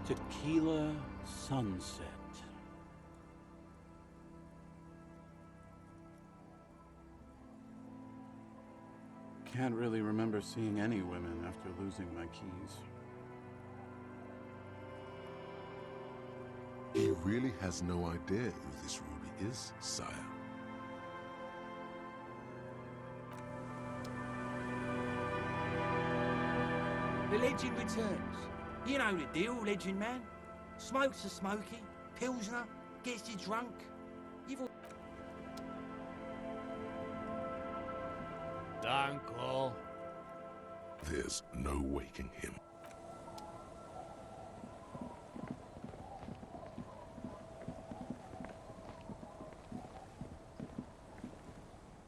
Tequila sunset. Can't really remember seeing any women after losing my keys. He really has no idea who this Ruby is, sire. The legend returns. You know the deal, legend man. Smokes a smoky, pilsner, gets you drunk. You've all... Danko. There's no waking him.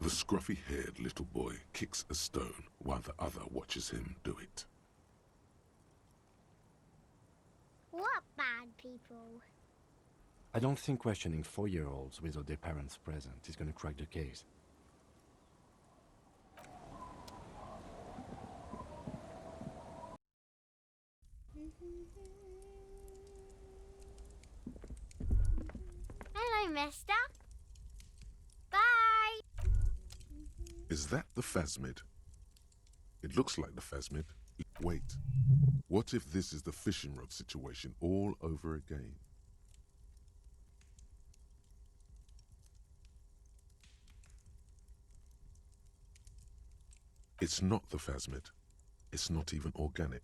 The scruffy-haired little boy kicks a stone while the other watches him do it. What bad people? I don't think questioning 4-year-olds without their parents present is gonna crack the case. Hello, mister. Bye. Is that the phasmid? It looks like the phasmid. Wait, what if this is the fishing rod situation all over again? It's not the phasmid. It's not even organic.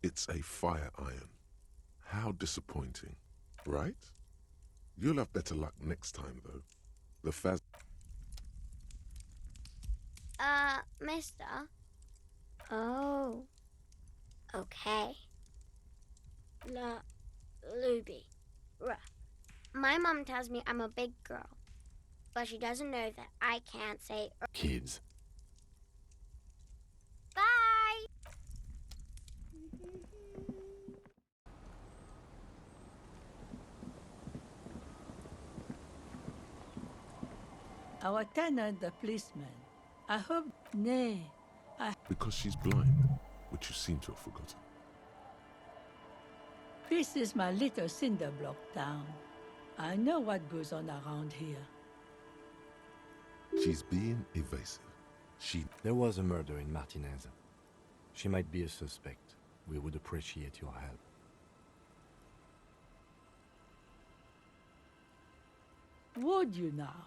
It's a fire iron. How disappointing, right? You'll have better luck next time, though. The phas... Mister? Oh. Okay. Luby. Ruh. My mom tells me I'm a big girl, but she doesn't know that I can't say Kids. bye. Our tenant, the policeman. I hope... Nay. Because she's blind, which you seem to have forgotten. This is my little cinder block town. I know what goes on around here. She's being evasive. There was a murder in Martinez. She might be a suspect. We would appreciate your help. Would you now?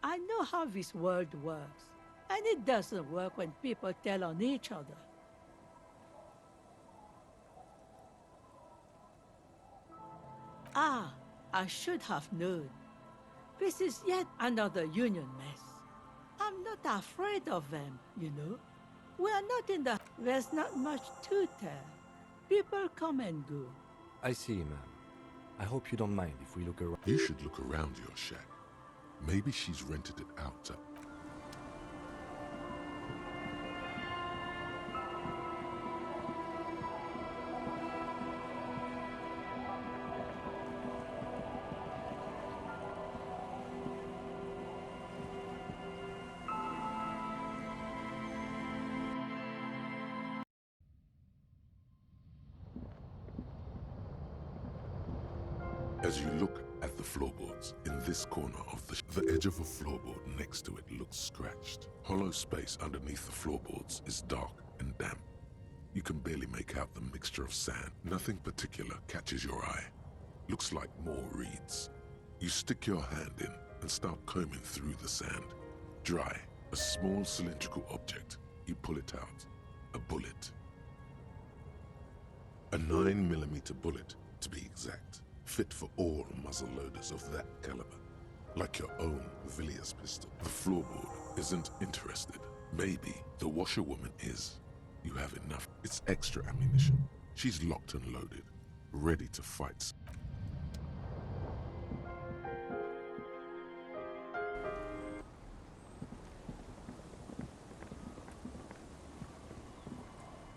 I know how this world works, and it doesn't work when people tell on each other. Ah, I should have known. This is yet another union mess. I'm not afraid of them, you know. We are not in the... There's not much to tell. People come and go. I see, ma'am. I hope you don't mind if we look around. You should look around your shack. Maybe she's rented it out to... As you look at the floorboards in this corner of the edge of a floorboard next to it looks scratched. Hollow space underneath the floorboards is dark and damp. You can barely make out the mixture of sand. Nothing particular catches your eye. Looks like more reeds. You stick your hand in and start combing through the sand. Dry, a small cylindrical object. You pull it out. A bullet. A 9mm bullet, to be exact. Fit for all muzzle loaders of that caliber. Like your own Villiers pistol. The floorboard isn't interested. Maybe the washerwoman is. You have enough. It's extra ammunition. She's locked and loaded, ready to fight.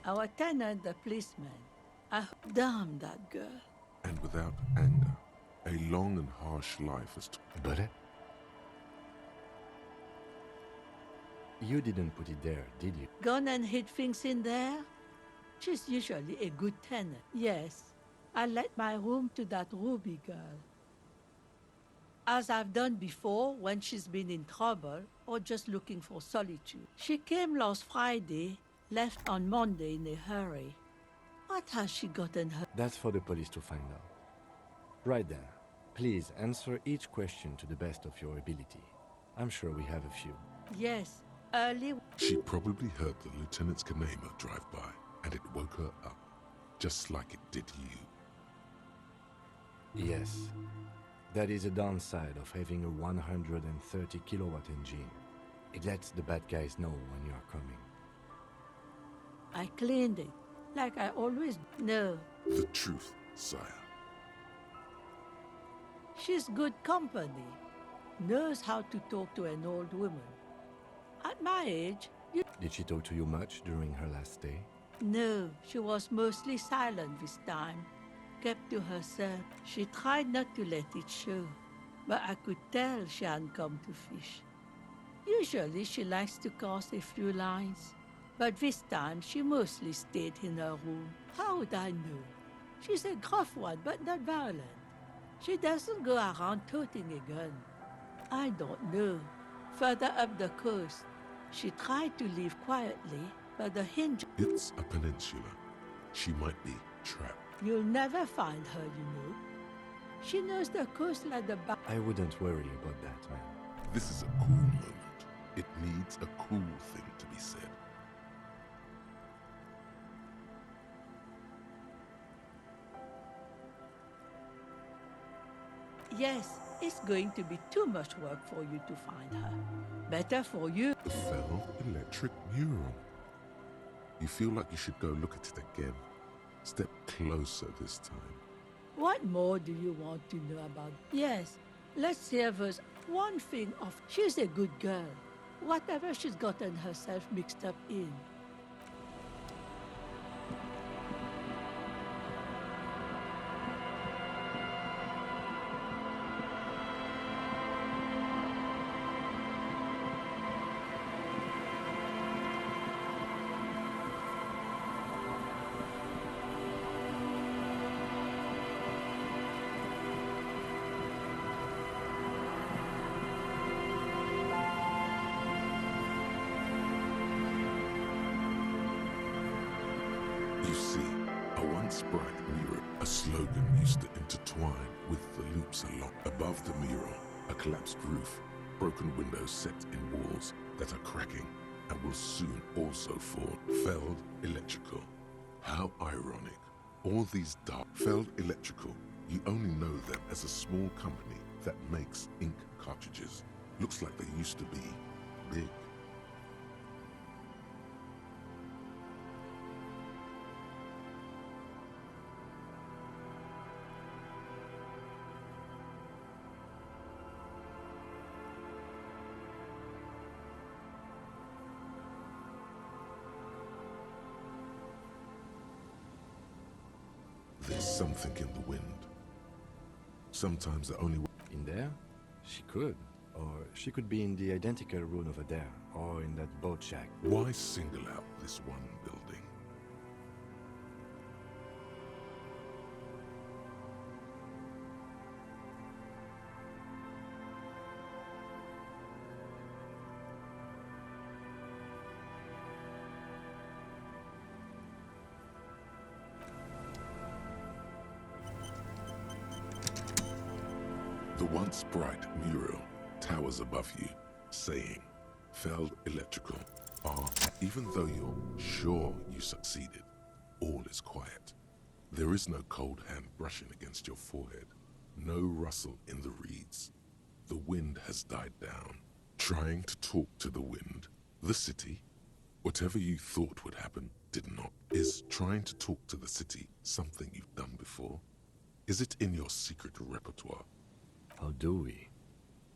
Our tenant, the policeman. Damn that girl. And without anger, a long and harsh life has... Bullet? You didn't put it there, did you? Gone and hid things in there? She's usually a good tenant. Yes, I let my room to that Ruby girl. As I've done before when she's been in trouble or just looking for solitude. She came last Friday, left on Monday in a hurry. What has she gotten her? That's for the police to find out. Right then, please answer each question to the best of your ability. I'm sure we have a few. Yes, early. She probably heard the Lieutenant's Kanema drive by, and it woke her up, just like it did you. Yes, that is a downside of having a 130 kilowatt engine. It lets the bad guys know when you are coming. I cleaned it, like I always know. The truth, sire. She's good company. Knows how to talk to an old woman. At my age, you... Did she talk to you much during her last stay? No, she was mostly silent this time. Kept to herself. She tried not to let it show, but I could tell she hadn't come to fish. Usually she likes to cast a few lines, but this time she mostly stayed in her room. How would I know? She's a gruff one, but not violent. She doesn't go around toting a gun. I don't know. Further up the coast, she tried to leave quietly, but the hinge... It's a peninsula. She might be trapped. You'll never find her, you know. She knows the coast like the back. I wouldn't worry about that, man. This is a cool moment. It needs a cool thing to be said. Yes, it's going to be too much work for you to find her. Better for you. The fell electric mural. You feel like you should go look at it again. Step closer this time. What more do you want to know about? Yes, let's hear this one thing of she's a good girl. Whatever she's gotten herself mixed up in. You see, a once bright mural, a slogan used to intertwine with the loops along. Above the mural, a collapsed roof, broken windows set in walls that are cracking and will soon also fall. Feld Electrical. How ironic. All these dark Feld Electrical, you only know them as a small company that makes ink cartridges. Looks like they used to be big. There's something in the wind. Sometimes the only way... In there? She could. Or she could be in the identical room over there, or in that boat shack. Why single out this one building? The once bright mural towers above you, saying, Feld Electrical are, even though you're sure you succeeded, all is quiet. There is no cold hand brushing against your forehead, no rustle in the reeds. The wind has died down. Trying to talk to the wind, the city, whatever you thought would happen, did not. Is trying to talk to the city something you've done before? Is it in your secret repertoire? How do we?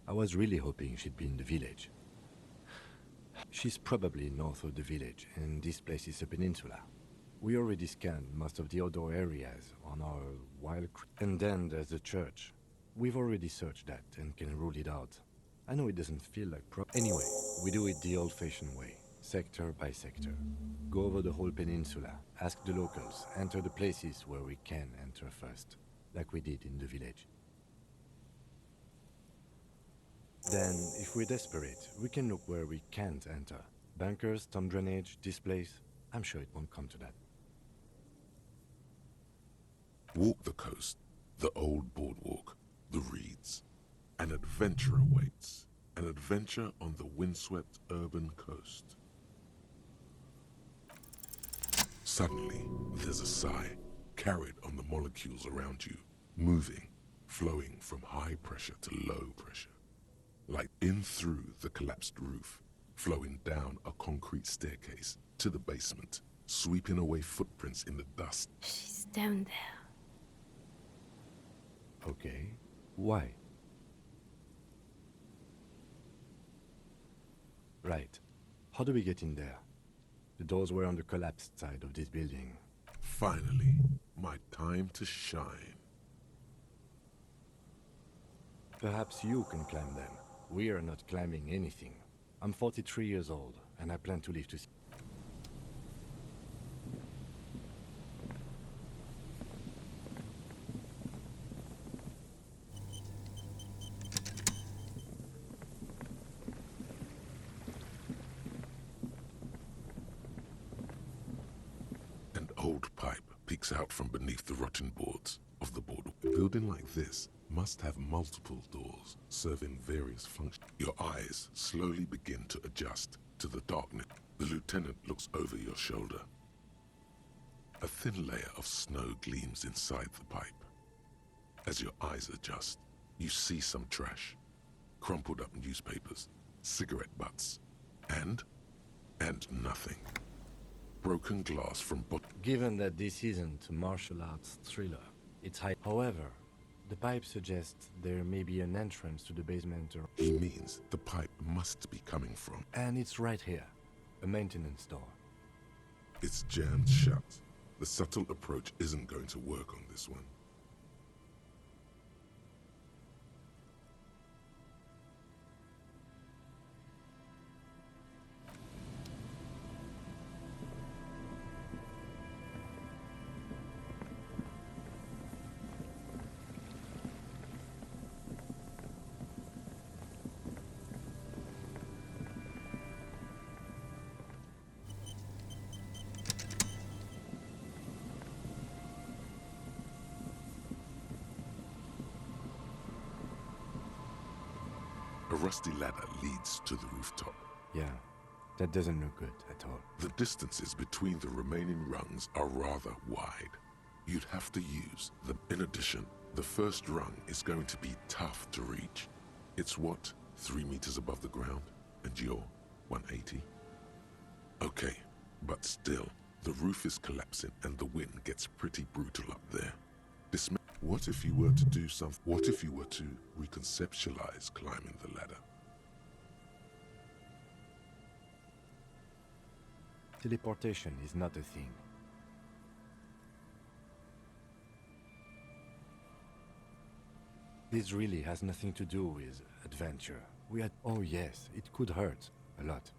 I was really hoping she'd be in the village. She's probably north of the village, and this place is a peninsula. We already scanned most of the outdoor areas on our and then there's the church. We've already searched that and can rule it out. I know it doesn't feel like anyway, we do it the old-fashioned way. sector by sector. Go over the whole peninsula, ask the locals, enter the places where we can enter first, like we did in the village. Then, if we're desperate, we can look where we can't enter. Bunkers, storm drainage, this place. I'm sure it won't come to that. Walk the coast, the old boardwalk, the reeds. An adventure awaits. An adventure on the windswept urban coast. Suddenly, there's a sigh, carried on the molecules around you, moving, flowing from high pressure to low pressure. Like in through the collapsed roof, flowing down a concrete staircase to the basement, sweeping away footprints in the dust. She's down there. Okay. Why? Right. How do we get in there? The doors were on the collapsed side of this building. Finally, my time to shine. Perhaps you can climb them. We are not climbing anything. I'm 43 years old, and I plan to live to see. An old pipe peeks out from beneath the rotten boards of the boardwalk. A building like this must have multiple doors, serving various functions. Your eyes slowly begin to adjust to the darkness. The lieutenant looks over your shoulder. A thin layer of snow gleams inside the pipe. As your eyes adjust, you see some trash, crumpled up newspapers, cigarette butts, and nothing. Broken glass from Given that this isn't a martial arts thriller, it's high. However, the pipe suggests there may be an entrance to the basement or... He means the pipe must be coming from. And it's right here. A maintenance door. It's jammed shut. The subtle approach isn't going to work on this one. A rusty ladder leads to the rooftop. Yeah, that doesn't look good at all. The distances between the remaining rungs are rather wide. You'd have to use them. In addition, the first rung is going to be tough to reach. It's what, 3 meters above the ground? And you're 180? Okay, but still, the roof is collapsing and the wind gets pretty brutal up there. What if you were to do something? What if you were to reconceptualize climbing the ladder? Teleportation is not a thing. This really has nothing to do with adventure. We had... Oh yes, it could hurt a lot.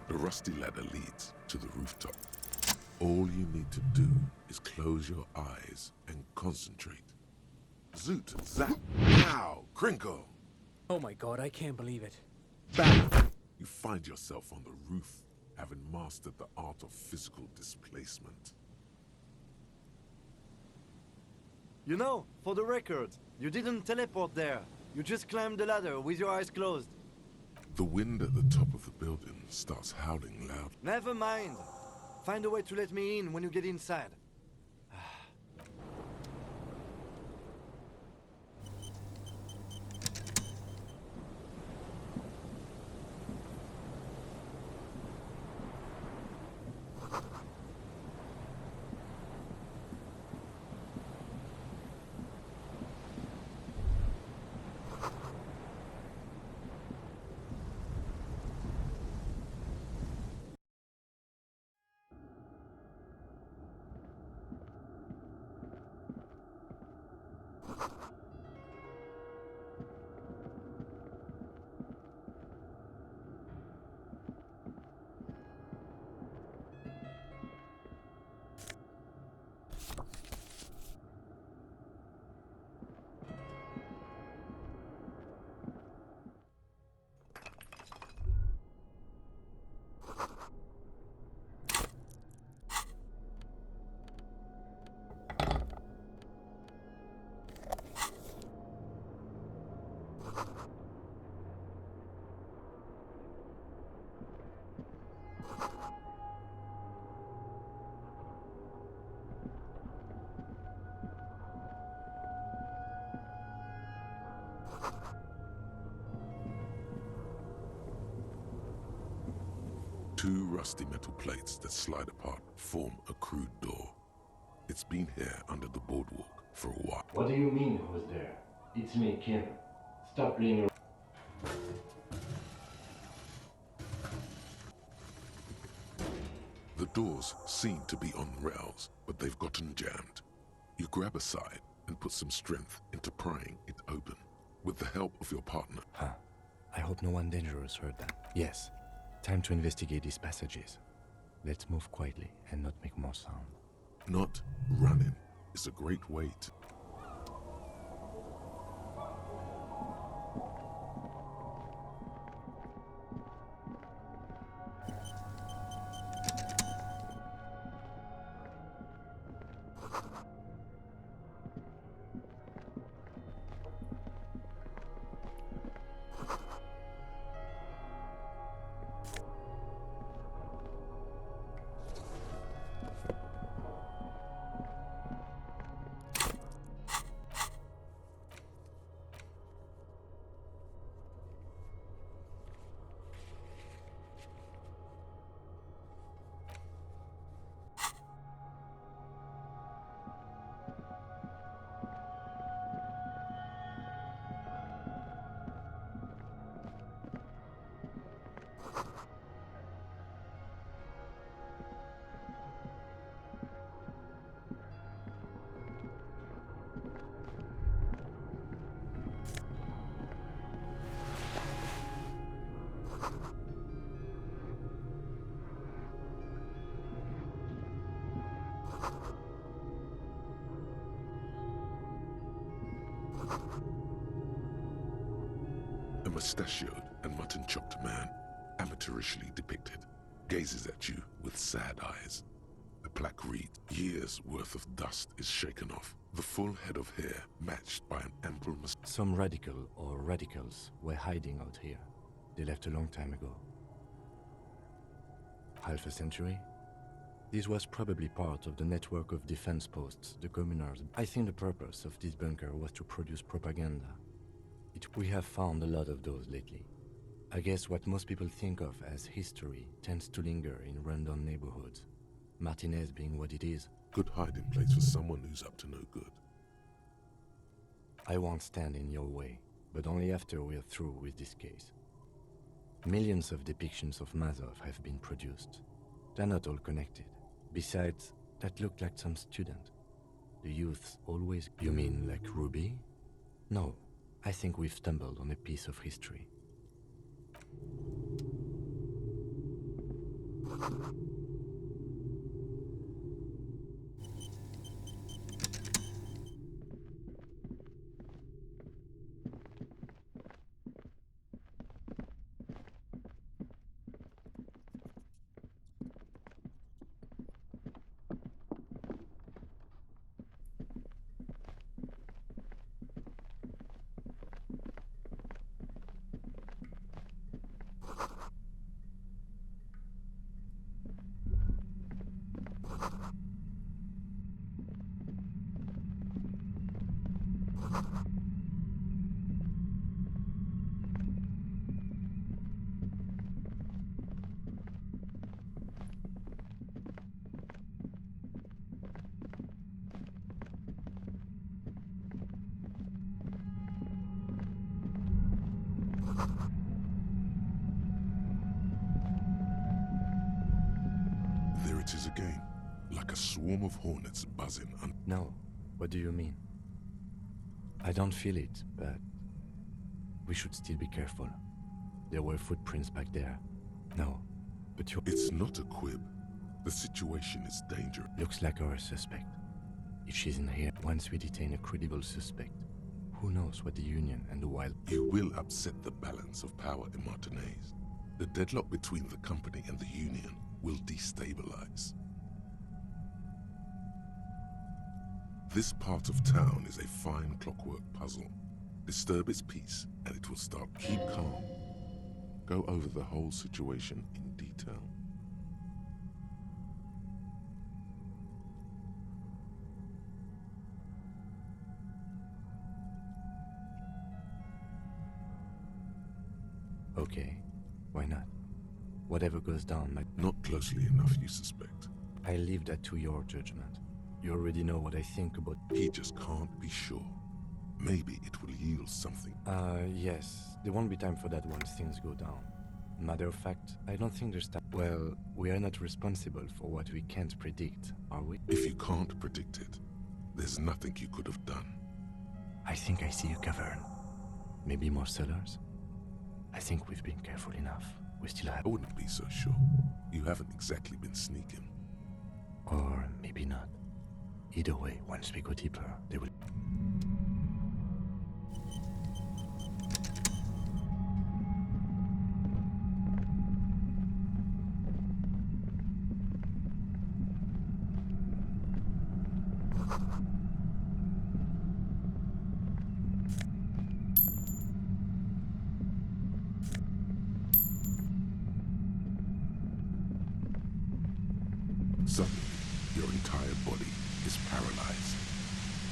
The rusty ladder leads to the rooftop. All you need to do is close your eyes and concentrate. Zoot, zap, pow, crinkle. Oh my god, I can't believe it. Bang! You find yourself on the roof, having mastered the art of physical displacement. You know, for the record, you didn't teleport there. You just climbed the ladder with your eyes closed. The wind at the top of the building starts howling loud. Never mind. Find a way to let me in when you get inside. Two rusty metal plates that slide apart form a crude door. It's been here under the boardwalk for a while. What do you mean, who's there? It's me, Kim. Stop playing around. The doors seem to be on rails, but they've gotten jammed. You grab a side and put some strength into prying it open. With the help of your partner. Huh. I hope no one dangerous heard that. Yes. Time to investigate these passages. Let's move quietly and not make more sound. Not running is a great way to... A mustachioed and mutton-chopped man, amateurishly depicted, gazes at you with sad eyes. The plaque reads, "Years' worth of dust is shaken off. The full head of hair matched by an ample mustache." Some radical or radicals were hiding out here. They left a long time ago. Half a century? This was probably part of the network of defense posts the communards. I think the purpose of this bunker was to produce propaganda. We have found a lot of those lately. I guess what most people think of as history tends to linger in rundown neighborhoods. Martinez being what it is. Good hiding place for someone who's up to no good. I won't stand in your way, but only after we're through with this case. Millions of depictions of Mazov have been produced. They're not all connected. Besides, that looked like some student. The youths always... You mean like Ruby? No, I think we've stumbled on a piece of history. There it is again, like a swarm of hornets buzzing. No, what do you mean? I don't feel it, but we should still be careful. There were footprints back there. No, but you It's not a quib. The situation is dangerous. looks like our suspect. If she's in here, once we detain a credible suspect, who knows what the Union and the Wild... You will upset the balance of power in Martinaise. The deadlock between the company and the Union will destabilize. This part of town is a fine clockwork puzzle. Disturb its peace, and it will start. Keep calm. Go over the whole situation in detail. Okay, why not? Whatever goes down, Not closely enough, you suspect. I leave that to your judgment. You already know what I think about... He just can't be sure. Maybe it will yield something. Yes. There won't be time for that once things go down. Matter of fact, I don't think there's time. Well, we are not responsible for what we can't predict, are we? If you can't predict it, there's nothing you could have done. I think I see a cavern. Maybe more cellars? I think we've been careful enough. We still have... I wouldn't be so sure. You haven't exactly been sneaking. Or maybe not. Either way, once we go deeper, they will... Suddenly, your entire body is paralyzed.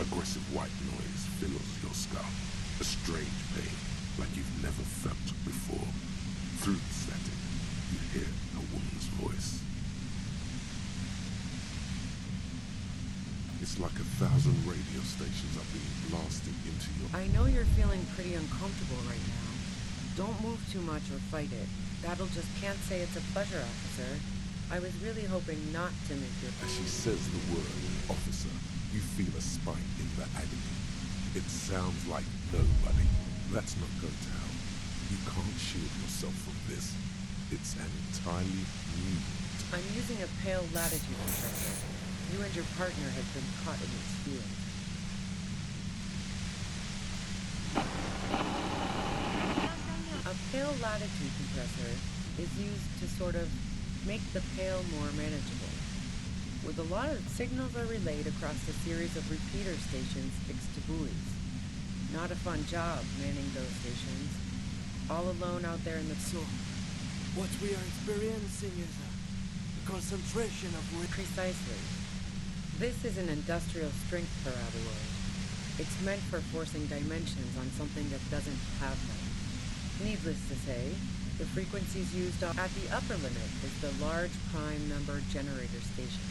Aggressive white noise fills your skull. A strange pain, like you've never felt before. Through the static, you hear a woman's voice. It's like 1,000 radio stations are being blasted into your... I know you're feeling pretty uncomfortable right now. Don't move too much or fight it. That'll just can't say it's a pleasure, officer. I was really hoping not to make your... As she says the word, officer, you feel a spike in the agony. It sounds like nobody. That's not going to help. You can't shield yourself from this. It's an entirely new... I'm using a pale latitude compressor. You and your partner have been caught in its field. A pale latitude compressor is used to sort of make the pale more manageable. With a lot of signals are relayed across a series of repeater stations fixed to buoys. Not a fun job manning those stations. All alone out there in the... So, what we are experiencing is a concentration of... Precisely. This is an industrial strength paraboloid. It's meant for forcing dimensions on something that doesn't have them. Needless to say, the frequencies used at the upper limit is the large prime number generator station.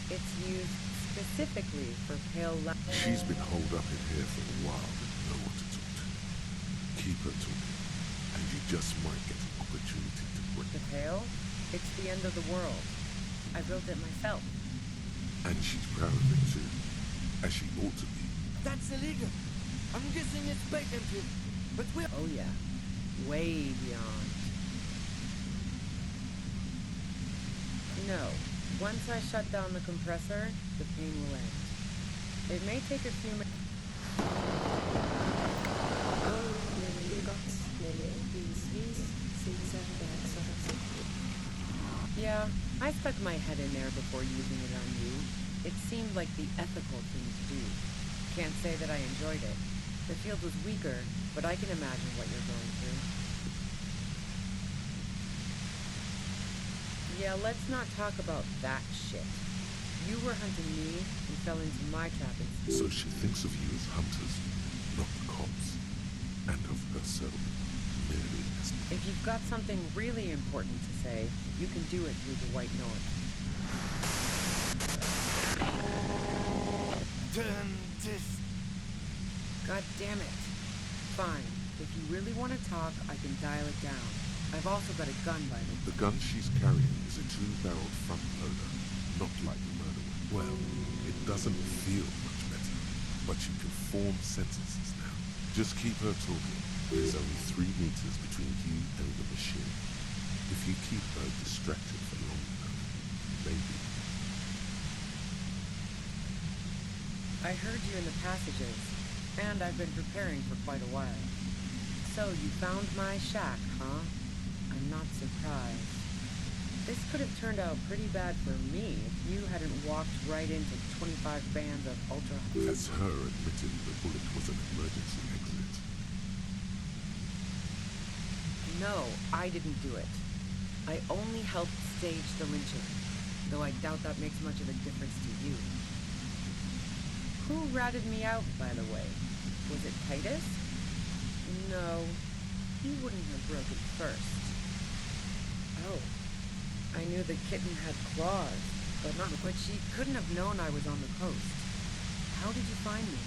It's used specifically for pale... She's been holed up in here for a while, didn't know what to talk to. Keep her talking, and you just might get an opportunity to break. The pale? It's the end of the world. I built it myself. And she's proud of it too, as she ought to be. That's illegal. I'm guessing it's patented, but we're... Oh yeah, way beyond. No, once I shut down the compressor, the pain will end. It may take a few minutes. Yeah, I stuck my head in there before using it on you. It seemed like the ethical thing to do. Can't say that I enjoyed it. The field was weaker, but I can imagine what you're going through. Yeah, let's not talk about that shit. You were hunting me and fell into my trap instead. So she thinks of you as hunters, not the cops, and of herself merely as... If you've got something really important to say, you can do it through the white noise. God damn it. Fine. If you really want to talk, I can dial it down. I've also got a gun by me. The gun she's carrying is a 2-barreled front loader, not like the murder one. Well, it doesn't feel much better. but you can form sentences now. Just keep her talking. There's only 3 meters between you and the machine. If you keep her distracted for long enough, maybe. I heard you in the passages, and I've been preparing for quite a while. So you found my shack, huh? I'm not surprised. This could have turned out pretty bad for me if you hadn't walked right into 25 bands of ultra... That's her admitting the bullet was an emergency exit. No, I didn't do it. I only helped stage the lynching, though I doubt that makes much of a difference to you. Who ratted me out, by the way? Was it Titus? No, he wouldn't have broken first. Oh, I knew the kitten had claws, but she couldn't have known I was on the coast. How did you find me?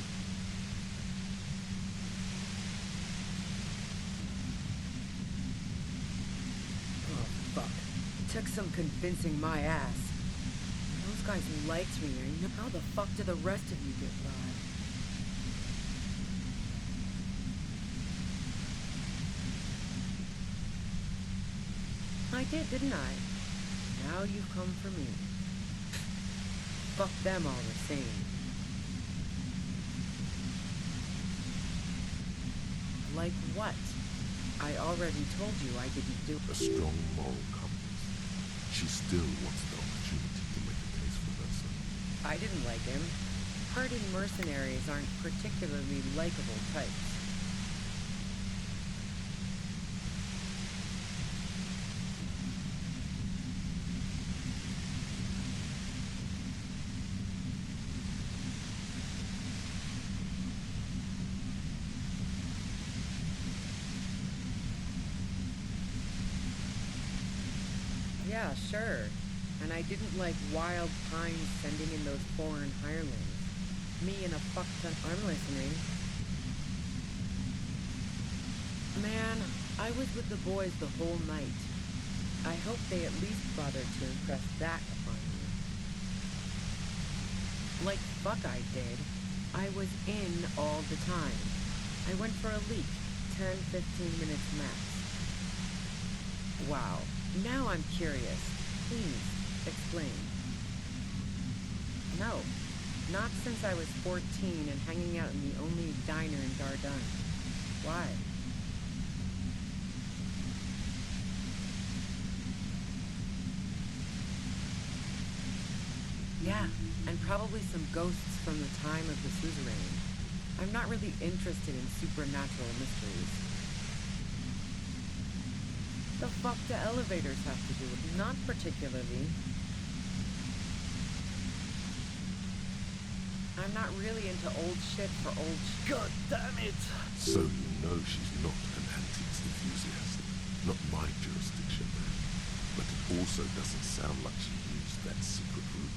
Oh, fuck. Took some convincing my ass. Those guys liked me, and how the fuck did the rest of you get by? I did, didn't I? Now you've come for me. Fuck them all the same. Like what? I already told you I didn't do it. A strong moral compass. She still wants the opportunity to make a case for herself. I didn't like him. Hardened mercenaries aren't particularly likable types. Yeah, sure. And I didn't like Wild Pines sending in those foreign hirelings. Me and a fuck ton. I'm listening. Man, I was with the boys the whole night. I hope they at least bothered to impress that upon you. Like fuck I did. I was in all the time. I went for a leak. 10-15 minutes max. Wow. Now I'm curious. Please, explain. No, not since I was 14 and hanging out in the only diner in Dardun. Why? Yeah, and probably some ghosts from the time of the suzerain. I'm not really interested in supernatural mysteries. The fuck do elevators have to do with it? Not particularly. I'm not really into old shit for old God damn it! So you know she's not an antiques enthusiast. Not my jurisdiction, man. But it also doesn't sound like she used that secret route.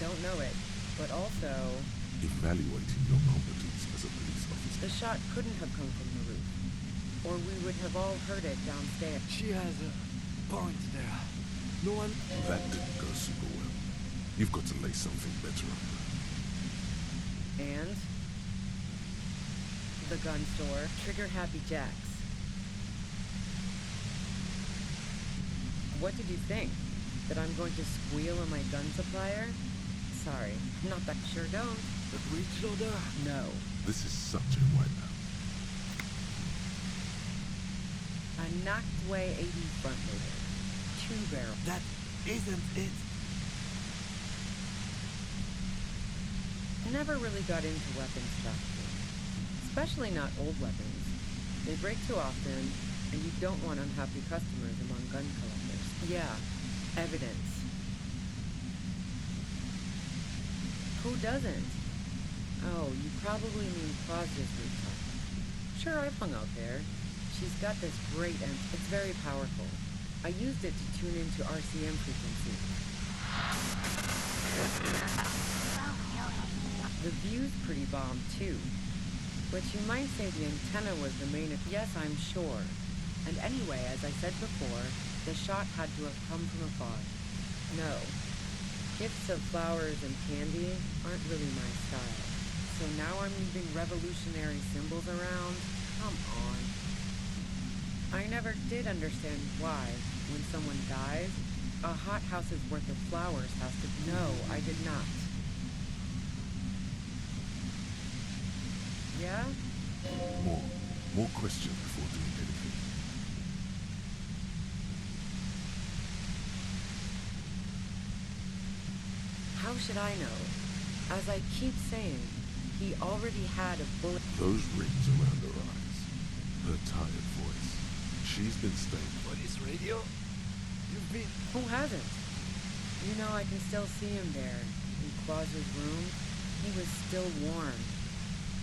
Don't know it, but also... Evaluating your competence as a police officer. The shot couldn't have come from the roof. Or we would have all heard it downstairs. She has a point there. No one... That didn't go super well. You've got to lay something better on her. And? The gun store. Trigger Happy Jacks. What did you think? That I'm going to squeal on my gun supplier? Sorry, not that sure don't. The breech loader? No. This is such a wipeout. A Nachtway 80 front loader. 2-barrel. That isn't it. Never really got into weapons stuff. Especially not old weapons. They break too often, and you don't want unhappy customers among gun collectors. Yeah, evidence. Who doesn't? Oh, you probably mean Claudia's rooftop. Sure, I've hung out there. She's got this great and it's very powerful. I used it to tune into RCM frequency. The view's pretty bomb too. But you might say the antenna was the main... Yes, I'm sure. And anyway, as I said before, the shot had to have come from afar. No. Gifts of flowers and candy aren't really my style. So now I'm leaving revolutionary symbols around? Come on. I never did understand why, when someone dies, a hothouse's worth of flowers has to... No, I did not. Yeah? More questions before doing anything. How should I know? As I keep saying, he already had a bullet... Those rings around her eyes. Her tired voice. She's been staying... Police radio? You've been... Who hasn't? You know, I can still see him there, in Claus's room. He was still warm,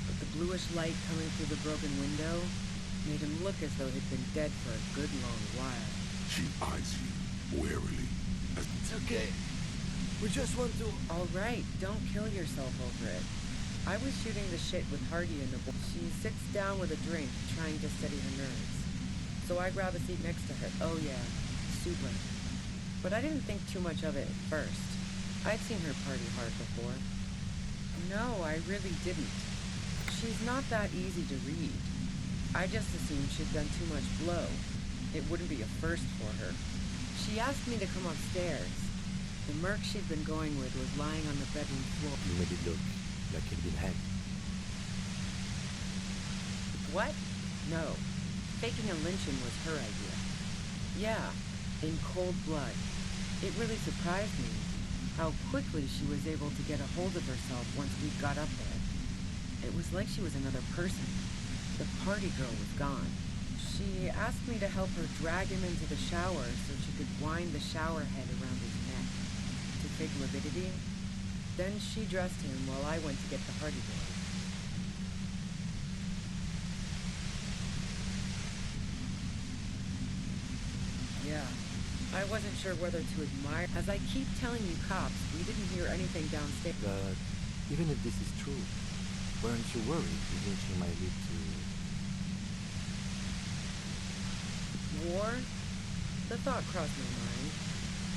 but the bluish light coming through the broken window made him look as though he'd been dead for a good long while. She eyes you warily. It's okay. We just want to... All right, don't kill yourself over it. I was shooting the shit with Hardy in the... She sits down with a drink, trying to steady her nerves. So I grab a seat next to her. Oh yeah, super. But I didn't think too much of it at first. I'd seen her party hard before. No, I really didn't. She's not that easy to read. I just assumed she'd done too much blow. It wouldn't be a first for her. She asked me to come upstairs. The merc she'd been going with was lying on the bedroom floor. You made it look like he'd been hanged. What? No. Faking a lynching was her idea. Yeah, in cold blood. It really surprised me how quickly she was able to get a hold of herself once we got up there. It was like she was another person. The party girl was gone. She asked me to help her drag him into the shower so she could wind the shower head around his neck to fake lividity. Then she dressed him while I went to get the Hardy Boys. Yeah, I wasn't sure whether to admire. As I keep telling you cops, we didn't hear anything downstairs. But even if this is true, weren't you worried the lynching might lead to... War? The thought crossed my mind.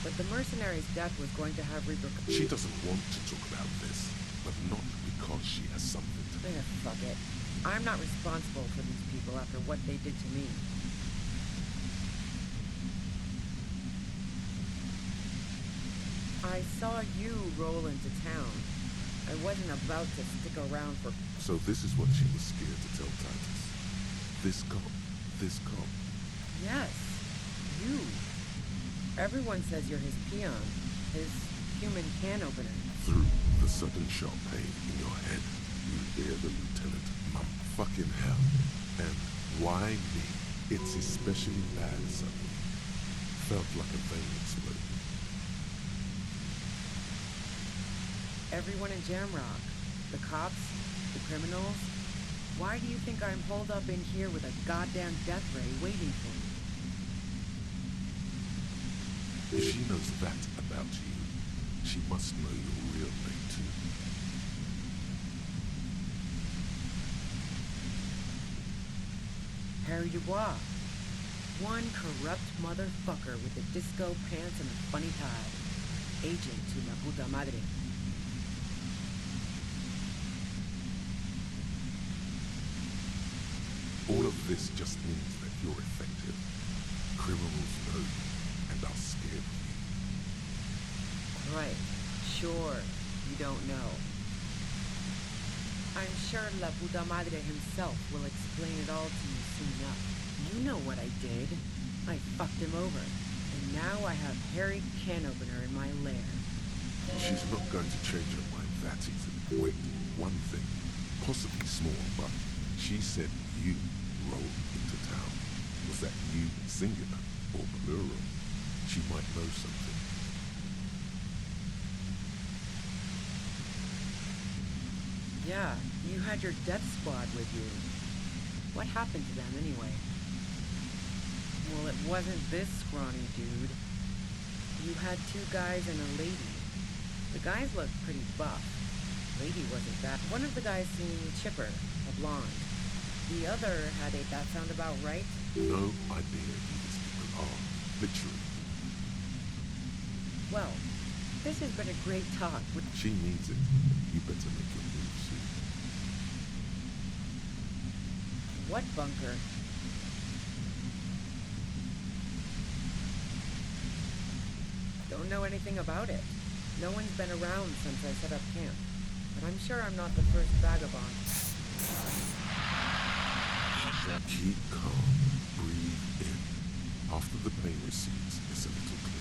But the mercenary's death was going to have repercussions. She doesn't want to talk about this, but not because she has something to... Fuck it. I'm not responsible for these people after what they did to me. I saw you roll into town. I wasn't about to stick around for... So this is what she was scared to tell Titus. This cop. Yes, you. Everyone says you're his peon, his human can opener. Through the sudden sharp pain in your head, you hear the lieutenant mum. Fucking hell. And why me? It's especially bad suddenly. Felt like a vein exploded. Everyone in Jamrock, the cops, the criminals. Why do you think I'm holed up in here with a goddamn death ray waiting for me? If she knows that about you, she must know your real name too. Harry Dubois. One corrupt motherfucker with the disco pants and a funny tie. Agent to la puta madre. All of this just means that you're effective. Criminals know you and are scared of you. Right. Sure, you don't know. I'm sure La Puta Madre himself will explain it all to you soon enough. You know what I did. I fucked him over. And now I have Harry Can Opener in my lair. She's not going to change her mind that easily. Wait, one thing, possibly small, but she said you rolled into town. Was that you singular or plural? She might know something. Yeah, you had your death squad with you. What happened to them anyway? Well, it wasn't this scrawny dude. You had two guys and a lady. The guys looked pretty buff. Lady wasn't that. One of the guys seemed chipper, a blonde. The other had a... That sound about right? No idea who these people are, literally. Well, this has been a great talk. She needs it. You better make your move soon. What bunker? Don't know anything about it. No one's been around since I set up camp. But I'm sure I'm not the first vagabond. Keep calm. Breathe in. After the pain recedes, it's a little clearer.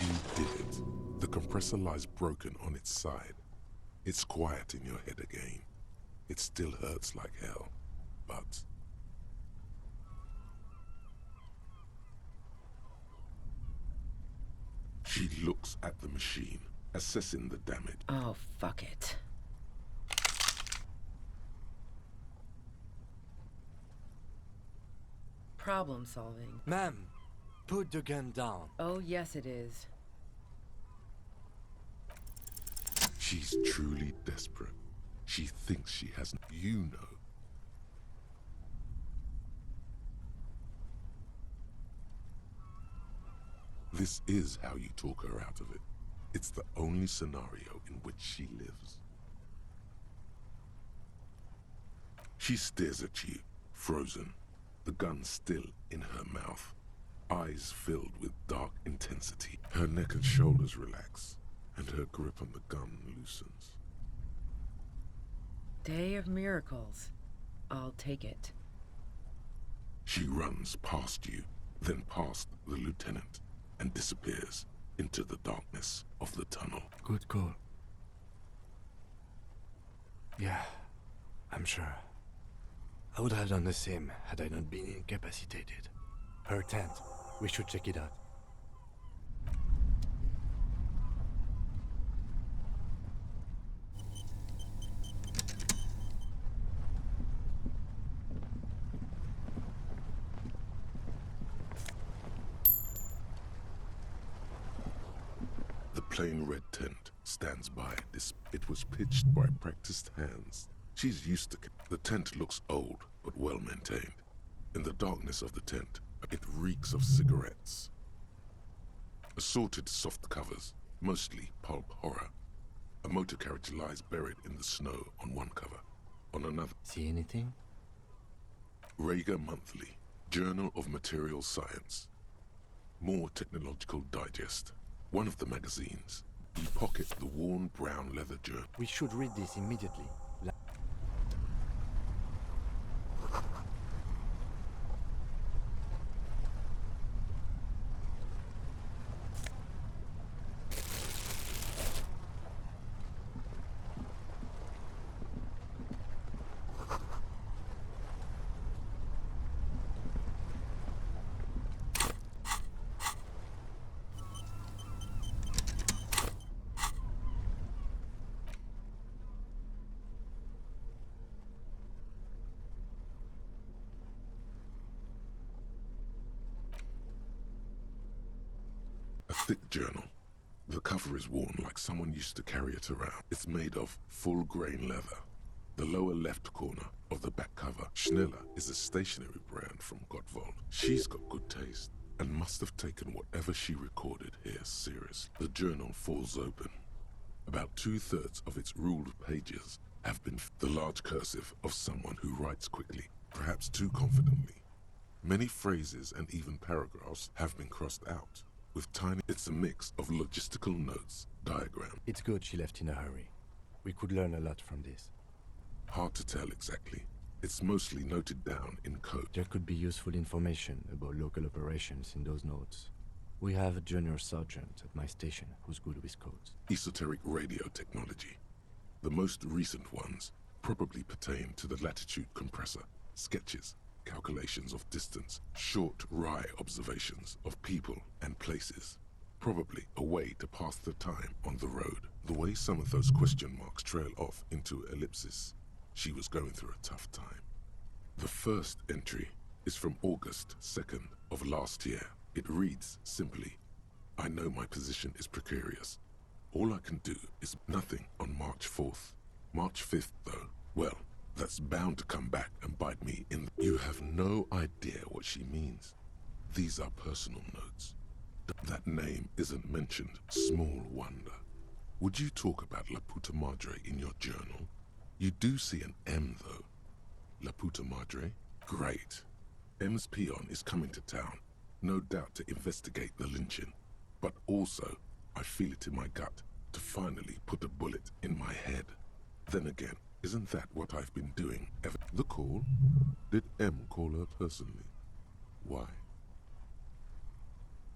You did it. The compressor lies broken on its side. It's quiet in your head again. It still hurts like hell, but... She looks at the machine, assessing the damage. Oh, fuck it. Problem solving. Ma'am, put the gun down. Oh, yes it is. She's truly desperate. She thinks she has... You know. This is how you talk her out of it. It's the only scenario in which she lives. She stares at you, frozen, the gun still in her mouth, eyes filled with dark intensity. Her neck and shoulders relax, and her grip on the gun loosens. Day of miracles. I'll take it. She runs past you, then past the lieutenant, and disappears into the darkness of the tunnel. Good call. Yeah, I'm sure. I would have done the same had I not been incapacitated. Her tent. We should check it out. The plain red tent stands by. It was pitched by practiced hands. She's used to it. The tent looks old, but well maintained. In the darkness of the tent, it reeks of cigarettes. Assorted soft covers, mostly pulp horror. A motor carriage lies buried in the snow on one cover. On another, See anything? Rager Monthly, Journal of Material Science. More Technological Digest. One of the magazines. You pocket the worn brown leather journal. We should read this immediately. A thick journal. The cover is worn like someone used to carry it around. It's made of full-grain leather. The lower left corner of the back cover, Schneller, is a stationery brand from Gottwald. She's got good taste and must have taken whatever she recorded here seriously. The journal falls open. About 2/3 of its ruled pages have been the large cursive of someone who writes quickly, perhaps too confidently. Many phrases and even paragraphs have been crossed out. With tiny, it's a mix of logistical notes, diagrams. It's good she left in a hurry. We could learn a lot from this. Hard to tell exactly. It's mostly noted down in code. There could be useful information about local operations in those notes. We have a junior sergeant at my station who's good with codes. Esoteric radio technology. The most recent ones probably pertain to the latitude compressor, sketches, calculations of distance, short wry observations of people and places. Probably a way to pass the time on the road. The way some of those question marks trail off into ellipsis. She was going through a tough time. The first entry is from August 2nd of last year. It reads simply, I know my position is precarious. All I can do is nothing on March 4th. March 5th, though, well, that's bound to come back and bite me in the... You have no idea what she means. These are personal notes. That name isn't mentioned. Small wonder. Would you talk about La Puta Madre in your journal? You do see an M, though. La Puta Madre? Great. M's peon is coming to town, no doubt to investigate the lynching. But also, I feel it in my gut to finally put a bullet in my head. Then again, isn't that what I've been doing ever? The call? Did M call her personally? Why?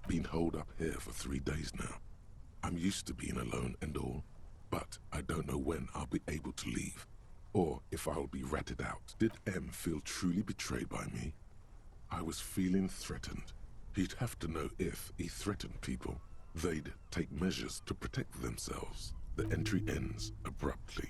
Been holed up here for 3 days now. I'm used to being alone and all, but I don't know when I'll be able to leave, or if I'll be ratted out. Did M feel truly betrayed by me? I was feeling threatened. He'd have to know if he threatened people, they'd take measures to protect themselves. The entry ends abruptly.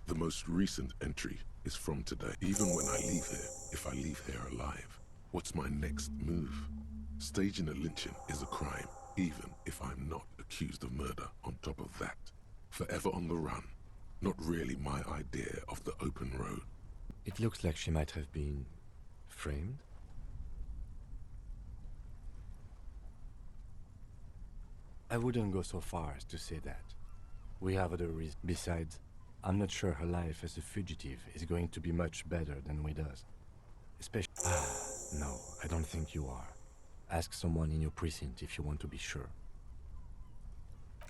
The most recent entry is from today. Even when I leave here, if I leave here alive, what's my next move? Staging a lynching is a crime, even if I'm not accused of murder on top of that. Forever on the run. Not really my idea of the open road. It looks like she might have been framed. I wouldn't go so far as to say that. We have other reasons. Besides, I'm not sure her life as a fugitive is going to be much better than we does. Especially... no, I don't think you are. Ask someone in your precinct if you want to be sure.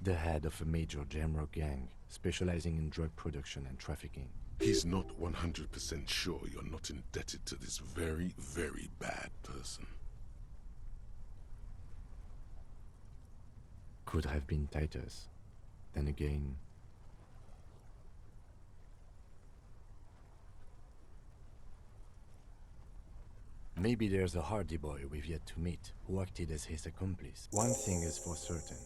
The head of a major Jamrock gang, specializing in drug production and trafficking. He's not 100% sure you're not indebted to this very, very bad person. Could have been Titus. Then again... maybe there's a Hardy boy we've yet to meet, who acted as his accomplice. One thing is for certain.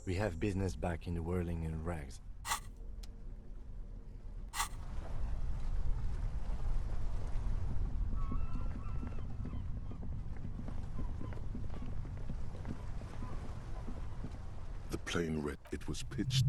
We have business back in the whirling and rags. The plane read it was pitched.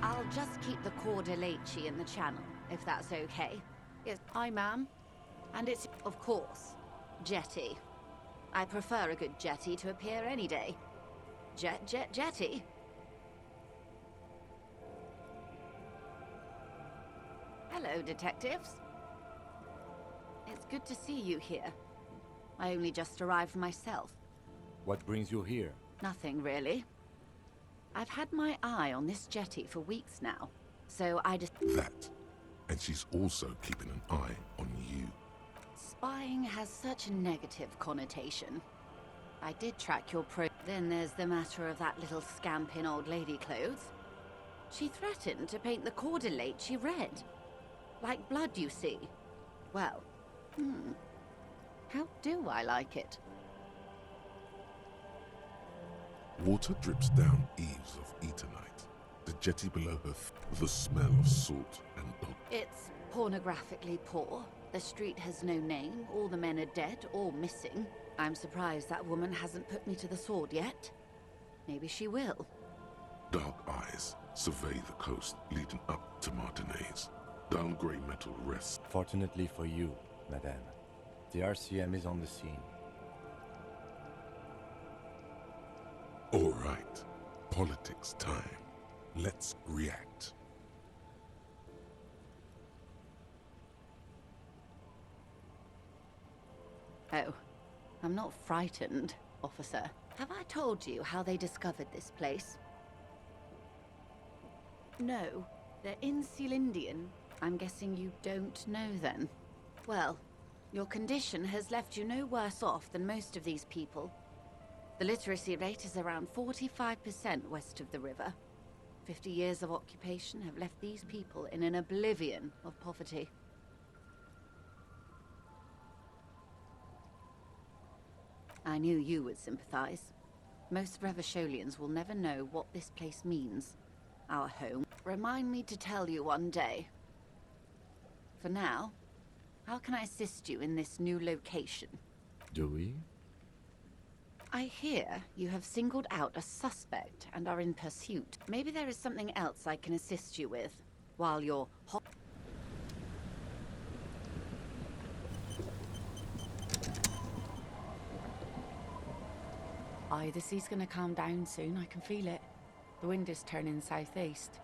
I'll just keep the Cordelechi in the channel, if that's okay. Yes, hi, ma'am. And it's, of course, Jetty. I prefer a good jetty to appear any day. Jetty? Hello, detectives. It's good to see you here. I only just arrived myself. What brings you here? Nothing, really. I've had my eye on this jetty for weeks now, so I just... That. And she's also keeping an eye on you. Spying has such a negative connotation. I did track your Then there's the matter of that little scamp in old lady clothes. She threatened to paint the cordelate red. Like blood, you see. Well, how do I like it? Water drips down eaves of Eternite. The jetty below her, the smell of salt and dog. It's pornographically poor. The street has no name. All the men are dead or missing. I'm surprised that woman hasn't put me to the sword yet. Maybe she will. Dark eyes survey the coast leading up to Martinez. Dull grey metal rests. Fortunately for you, madame, the RCM is on the scene. All right, politics time. Let's react. Oh, I'm not frightened, officer. Have I told you how they discovered this place? No, they're in Sealindian. I'm guessing you don't know then. Well, your condition has left you no worse off than most of these people. The literacy rate is around 45% west of the river. 50 years of occupation have left these people in an oblivion of poverty. I knew you would sympathize. Most Revacholians will never know what this place means. Our home. Remind me to tell you one day. For now, how can I assist you in this new location? Do we? I hear you have singled out a suspect and are in pursuit. Maybe there is something else I can assist you with while you're Aye, the sea's gonna calm down soon, I can feel it. The wind is turning southeast.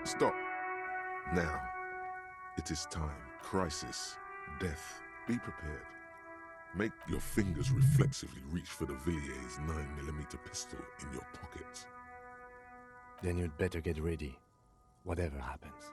Stop. Now. It is time. Crisis. Death. Be prepared. Make your fingers reflexively reach for the Villiers 9mm pistol in your pocket. Then you'd better get ready, whatever happens.